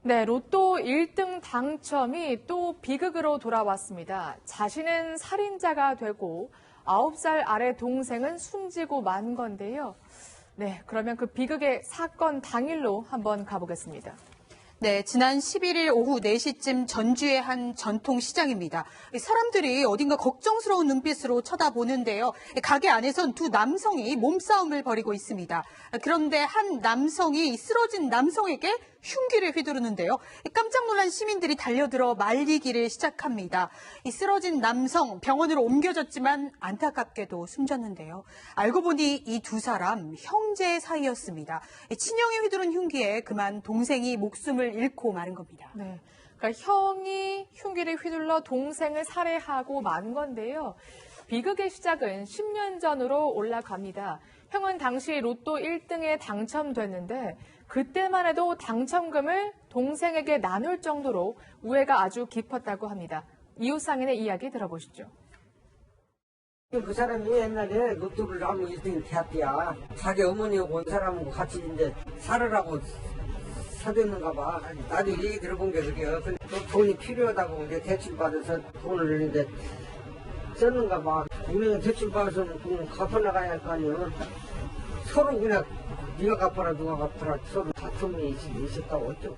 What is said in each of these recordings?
네, 로또 1등 당첨이 또 비극으로 돌아왔습니다. 자신은 살인자가 되고 9살 아래 동생은 숨지고 만 건데요. 네, 그러면 그 비극의 사건 당일로 한번 가보겠습니다. 네, 지난 11일 오후 4시쯤 전주의 한 전통시장입니다. 사람들이 어딘가 걱정스러운 눈빛으로 쳐다보는데요. 가게 안에선 두 남성이 몸싸움을 벌이고 있습니다. 그런데 한 남성이 쓰러진 남성에게 흉기를 휘두르는데요. 깜짝 놀란 시민들이 달려들어 말리기를 시작합니다. 이 쓰러진 남성 병원으로 옮겨졌지만 안타깝게도 숨졌는데요. 알고 보니 이 두 사람 형제 사이였습니다. 친형이 휘두른 흉기에 그만 동생이 목숨을 잃고 마는 겁니다. 네, 그러니까 형이 흉기를 휘둘러 동생을 살해하고 만 건데요. 비극의 시작은 10년 전으로 올라갑니다. 형은 당시 로또 1등에 당첨됐는데 그때만 해도 당첨금을 동생에게 나눌 정도로 우애가 아주 깊었다고 합니다. 이웃 상인의 이야기 들어보시죠. 그 사람이 옛날에 로또를 나무 1등 대학이야. 자기 어머니하고 온 사람하고 같이 이제 살으라고 사줬는가 봐. 나도 얘기 들어본 게 그게요. 근데 돈이 필요하다고 이제 대출 받아서 돈을 이제 썼는가 봐. 은행에 대출 받아서 돈 갚아나가야 할 거 아니에요. 서로 그냥 네가 갚아라 누가 갚아라 서로 다툼이 있었다고 했죠.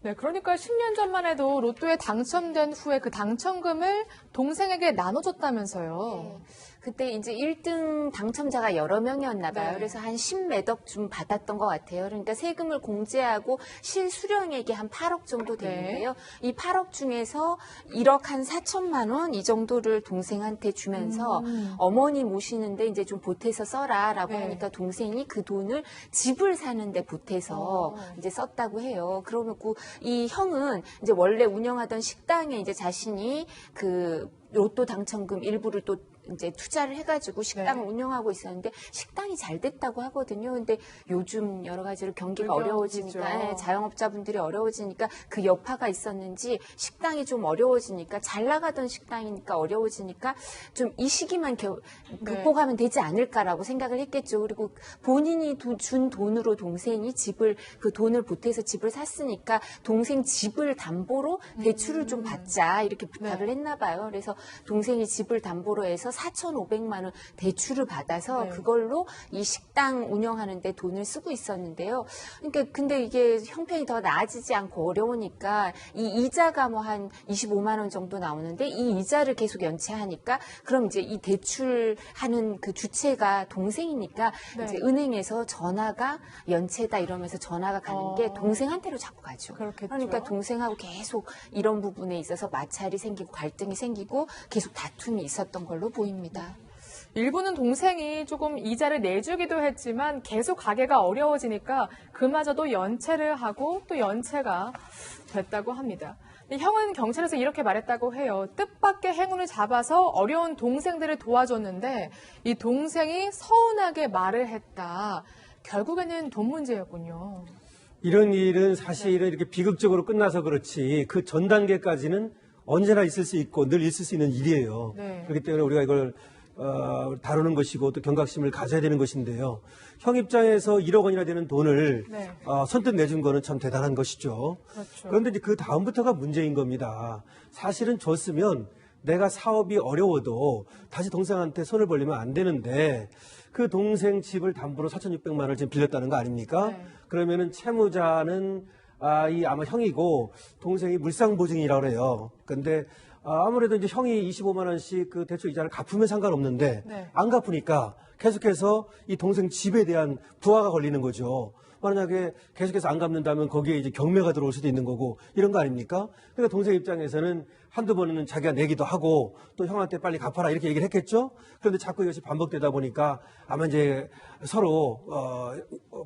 네, 그러니까 10년 전만 해도 로또에 당첨된 후에 그 당첨금을 동생에게 나눠줬다면서요. 네. 그때 이제 1등 당첨자가 여러 명이었나 봐요. 네. 그래서 한 10매덕 좀 받았던 것 같아요. 그러니까 세금을 공제하고 실수령액이 한 8억 정도 되는데요. 이 8억 중에서 1억 한 4천만 원 이 정도를 동생한테 주면서 어머니 모시는데 이제 좀 보태서 써라라고 네. 하니까 동생이 그 돈을 집을 사는데 보태서 이제 썼다고 해요. 그러고 이 형은 이제 원래 운영하던 식당에 이제 자신이 그 로또 당첨금 일부를 또 이제 투자를 해가지고 식당을 네. 운영하고 있었는데 식당이 잘 됐다고 하거든요. 근데 요즘 여러 가지로 경기가 불경기죠. 어려워지니까 자영업자분들이 어려워지니까 그 여파가 있었는지 식당이 좀 어려워지니까 잘 나가던 식당이니까 어려워지니까 좀 이 시기만 극복하면 되지 않을까라고 생각을 했겠죠. 그리고 본인이 준 돈으로 동생이 집을 그 돈을 보태서 집을 샀으니까 동생 집을 담보로 대출을 좀 받자 이렇게 부탁을 했나 봐요. 그래서 동생이 집을 담보로 해서 4,500만 원 대출을 받아서 네. 그걸로 이 식당 운영하는데 돈을 쓰고 있었는데요. 그러니까 근데 이게 형편이 더 나아지지 않고 어려우니까 이 이자가 뭐 한 25만 원 정도 나오는데 이 이자를 계속 연체하니까 그럼 이제 이 대출하는 그 주체가 동생이니까 네. 이제 은행에서 전화가 연체다 이러면서 전화가 가는 게 동생한테로 자꾸 가죠. 그렇겠죠. 그러니까 동생하고 계속 이런 부분에 있어서 마찰이 생기고 갈등이 생기고 계속 다툼이 있었던 걸로 보입니다. 일부는 동생이 조금 이자를 내주기도 했지만 계속 가게가 어려워지니까 그마저도 연체를 하고 또 연체가 됐다고 합니다. 근데 형은 경찰에서 이렇게 말했다고 해요. 뜻밖의 행운을 잡아서 어려운 동생들을 도와줬는데 이 동생이 서운하게 말을 했다. 결국에는 돈 문제였군요. 이런 일은 사실은 이렇게 비극적으로 끝나서 그렇지 그 전 단계까지는 언제나 있을 수 있고 늘 있을 수 있는 일이에요. 네. 그렇기 때문에 우리가 이걸 다루는 것이고 또 경각심을 가져야 되는 것인데요. 형 입장에서 1억 원이나 되는 돈을 네. 선뜻 내준 거는 참 대단한 것이죠. 그렇죠. 그런데 이제 그 다음부터가 문제인 겁니다. 사실은 줬으면 내가 사업이 어려워도 다시 동생한테 손을 벌리면 안 되는데 그 동생 집을 담보로 4,600만 원을 지금 빌렸다는 거 아닙니까? 네. 그러면은 채무자는 아마 형이고 동생이 물상보증이라고 그래요. 근데 아무래도 이제 형이 25만 원씩 그 대출 이자를 갚으면 상관없는데 네. 안 갚으니까 계속해서 이 동생 집에 대한 부하가 걸리는 거죠. 만약에 계속해서 안 갚는다면 거기에 이제 경매가 들어올 수도 있는 거고 이런 거 아닙니까? 그러니까 동생 입장에서는 한두 번은 자기가 내기도 하고 또 형한테 빨리 갚아라 이렇게 얘기를 했겠죠? 그런데 자꾸 이것이 반복되다 보니까 아마 이제 서로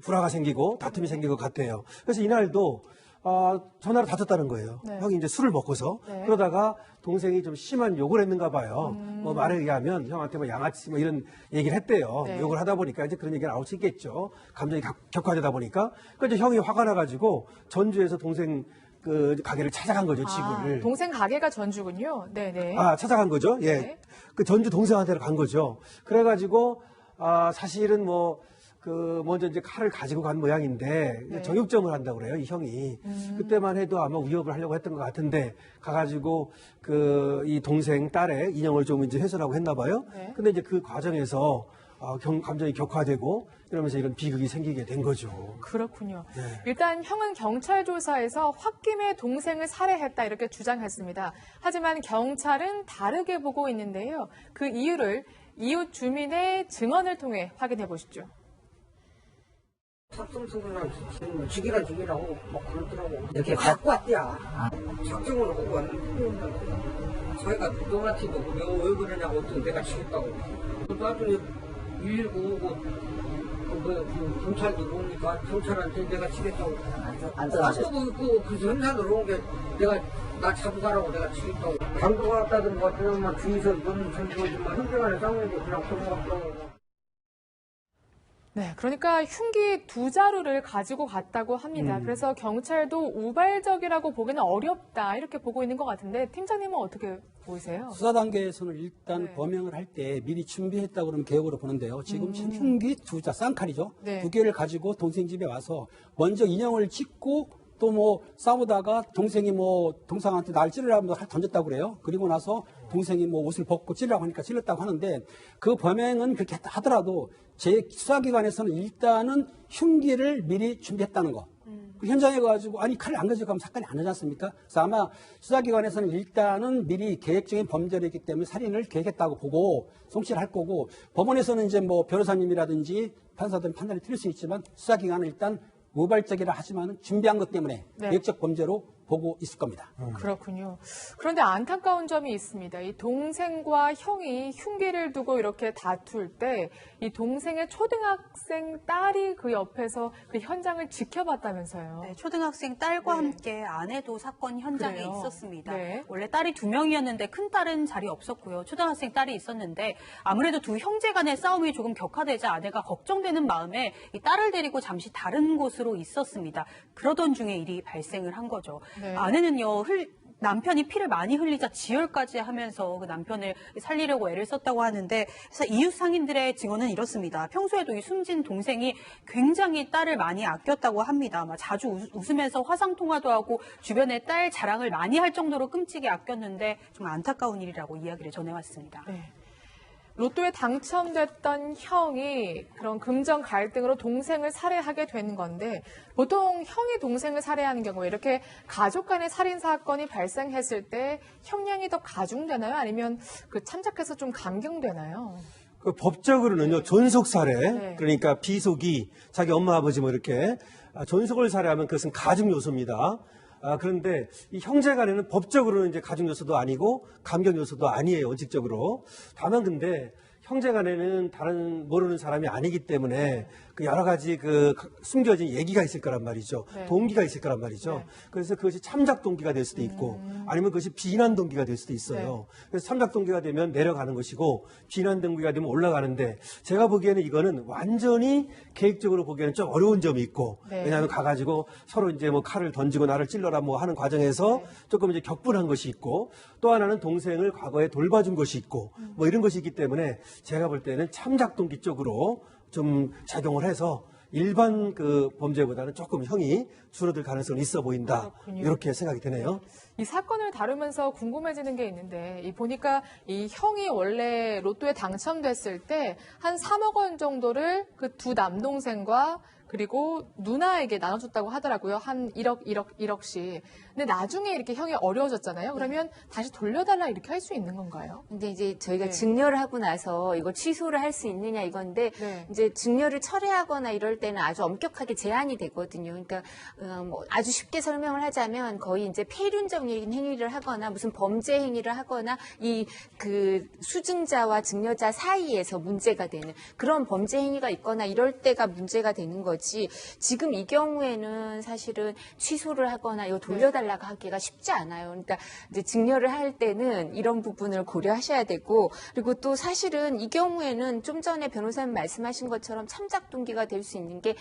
불화가 생기고 다툼이 생길 것 같아요. 그래서 이날도 전화를 받았다는 거예요. 네. 형이 이제 술을 먹고서. 네. 그러다가 동생이 좀 심한 욕을 했는가 봐요. 뭐 말에 의하면 형한테 뭐 양아치 뭐 이런 얘기를 했대요. 네. 욕을 하다 보니까 이제 그런 얘기가 나올 수 있겠죠. 감정이 격화되다 보니까. 그러니까 이제 형이 화가 나가지고 전주에서 동생 그 가게를 찾아간 거죠, 집을. 동생 가게가 전주군요. 네네. 찾아간 거죠. 예. 네. 그 전주 동생한테로 간 거죠. 그래가지고, 사실은 뭐, 먼저 이제 칼을 가지고 간 모양인데 네. 정육점을 한다고 그래요, 이 형이. 그때만 해도 아마 위협을 하려고 했던 것 같은데 가가지고 이 동생 딸의 인형을 좀 이제 훼손하고 했나 봐요. 네. 근데 이제 그 과정에서 감정이 격화되고 이러면서 이런 비극이 생기게 된 거죠. 그렇군요. 네. 일단 형은 경찰 조사에서 홧김에 동생을 살해했다 이렇게 주장했습니다. 하지만 경찰은 다르게 보고 있는데요. 그 이유를 이웃 주민의 증언을 통해 확인해 보시죠. 삭성수랑 죽이라고 막 그러더라고. 이렇게 갖고 왔대야. 작정을 하고 왔는데 자기가 너한테 왜 그러냐고 했더니 내가 죽였다고. 나중에 119 오고 경찰도 오니까 경찰한테 내가 치겠다고. 그 현산으로 온 게 내가 나 잡아가라고 내가 치겠다고. 강도 갔다든 뭐 그러면 주위에서 너는 전부지만 현장안에 싸우는 게 그냥 그런 네, 그러니까 흉기 2자루를 가지고 갔다고 합니다. 그래서 경찰도 우발적이라고 보기는 어렵다 이렇게 보고 있는 것 같은데 팀장님은 어떻게 보이세요? 수사 단계에서는 일단 네. 범행을 할 때 미리 준비했다고 그러면 개혁으로 보는데요. 지금 흉기 2자, 쌍칼이죠. 네. 2개를 가지고 동생 집에 와서 먼저 인형을 찍고 또 뭐 싸우다가 동생이 뭐 동생한테 날 찌르라고 던졌다고 그래요. 그리고 나서 동생이 뭐 옷을 벗고 찌르라고 하니까 찔렀다고 하는데 그 범행은 그렇게 하더라도 제 수사기관에서는 일단은 흉기를 미리 준비했다는 거. 그 현장에 가지고 아니 칼을 안 가지고 가면 사건이 안 나지 않습니까? 그래서 아마 수사기관에서는 일단은 미리 계획적인 범죄를 했기 때문에 살인을 계획했다고 보고 송치를 할 거고 법원에서는 이제 뭐 변호사님이라든지 판사들은 판단이 틀릴 수 있지만 수사기관은 일단 우발적이라 하지만 준비한 것 때문에 네. 계획적 범죄로 보고 있을 겁니다. 그렇군요. 그런데 안타까운 점이 있습니다. 이 동생과 형이 흉기를 두고 이렇게 다툴 때 이 동생의 초등학생 딸이 그 옆에서 그 현장을 지켜봤다면서요. 네, 초등학생 딸과 네. 함께 아내도 사건 현장에 그래요? 있었습니다. 네. 원래 딸이 2명이었는데 큰 딸은 자리 없었고요. 초등학생 딸이 있었는데 아무래도 두 형제 간의 싸움이 조금 격화되자 아내가 걱정되는 마음에 이 딸을 데리고 잠시 다른 곳으로 있었습니다. 그러던 중에 일이 발생을 한 거죠. 네. 아내는요, 남편이 피를 많이 흘리자 지혈까지 하면서 그 남편을 살리려고 애를 썼다고 하는데, 그래서 이웃 상인들의 증언은 이렇습니다. 평소에도 이 숨진 동생이 굉장히 딸을 많이 아꼈다고 합니다. 자주 웃으면서 화상 통화도 하고 주변에 딸 자랑을 많이 할 정도로 끔찍이 아꼈는데 정말 안타까운 일이라고 이야기를 전해왔습니다. 네. 로또에 당첨됐던 형이 그런 금전 갈등으로 동생을 살해하게 된 건데 보통 형이 동생을 살해하는 경우에 이렇게 가족 간의 살인 사건이 발생했을 때 형량이 더 가중되나요? 아니면 그 참작해서 좀 감경되나요? 법적으로는요, 존속 살해, 네. 그러니까 비속이 자기 엄마 아버지 뭐 이렇게 존속을 살해하면 그것은 가중 요소입니다. 그런데 이 형제 간에는 법적으로는 이제 가중 요소도 아니고 감경 요소도 아니에요, 원칙적으로. 다만 근데 형제 간에는 다른 모르는 사람이 아니기 때문에 그 여러 가지 그 숨겨진 얘기가 있을 거란 말이죠. 네. 동기가 있을 거란 말이죠. 네. 그래서 그것이 참작 동기가 될 수도 있고 아니면 그것이 비난 동기가 될 수도 있어요. 그래서 참작 동기가 되면 내려가는 것이고 비난 동기가 되면 올라가는데 제가 보기에는 이거는 완전히 계획적으로 보기에는 좀 어려운 점이 있고 네. 왜냐하면 가가지고 서로 이제 뭐 칼을 던지고 나를 찔러라 뭐 하는 과정에서 조금 이제 격분한 것이 있고 또 하나는 동생을 과거에 돌봐준 것이 있고 뭐 이런 것이 있기 때문에 제가 볼 때는 참작 동기 쪽으로 좀 작용을 해서 일반 그 범죄보다는 조금 형이 줄어들 가능성이 있어 보인다. 그렇군요. 이렇게 생각이 되네요. 이 사건을 다루면서 궁금해지는 게 있는데 보니까 이 형이 원래 로또에 당첨됐을 때 한 3억 원 정도를 그 두 남동생과 그리고 누나에게 나눠줬다고 하더라고요. 한 1억씩. 근데 나중에 이렇게 형이 어려워졌잖아요. 그러면 다시 돌려달라 이렇게 할 수 있는 건가요? 근데 이제 저희가 네. 증여를 하고 나서 이걸 취소를 할 수 있느냐 이건데 네. 이제 증여를 철회하거나 이럴 때는 아주 엄격하게 제한이 되거든요. 그러니까 뭐 아주 쉽게 설명을 하자면 거의 이제 폐륜적인 행위를 하거나 무슨 범죄 행위를 하거나 이 그 수증자와 증여자 사이에서 문제가 되는 그런 범죄 행위가 있거나 이럴 때가 문제가 되는 거지. 거지 지금 이 경우에는 사실은 취소를 하거나 이거 돌려달라고 하기가 쉽지 않아요. 그러니까 이제 증여를 할 때는 이런 부분을 고려하셔야 되고 그리고 또 사실은 이 경우에는 좀 전에 변호사님 말씀하신 것처럼 참작 동기가 될 수 있는 게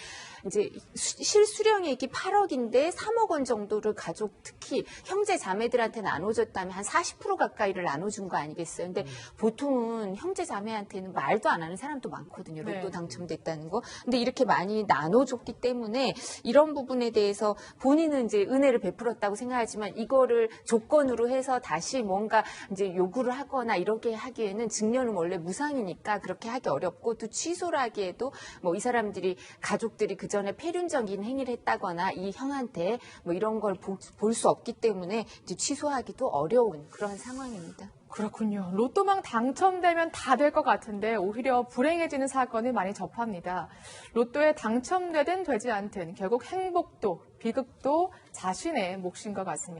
이제 실수령액이 8억인데 3억 원 정도를 가족 특히 형제 자매들한테 나눠줬다면 한 40% 가까이를 나눠준 거 아니겠어요? 근데 보통은 형제 자매한테는 말도 안 하는 사람도 많거든요. 로또 네. 당첨됐다는 거. 근데 이렇게 많이 나눠줬기 때문에 이런 부분에 대해서 본인은 이제 은혜를 베풀었다고 생각하지만 이거를 조건으로 해서 다시 뭔가 이제 요구를 하거나 이렇게 하기에는 증여는 원래 무상이니까 그렇게 하기 어렵고 또 취소를 하기에도 뭐 이 사람들이 가족들이 그 전에 폐륜적인 행위를 했다거나 이 형한테 뭐 이런 걸 볼 수 없기 때문에 이제 취소하기도 어려운 그런 상황입니다. 그렇군요. 로또망 당첨되면 다 될 것 같은데 오히려 불행해지는 사건을 많이 접합니다. 로또에 당첨되든 되지 않든 결국 행복도 비극도 자신의 몫인 것 같습니다.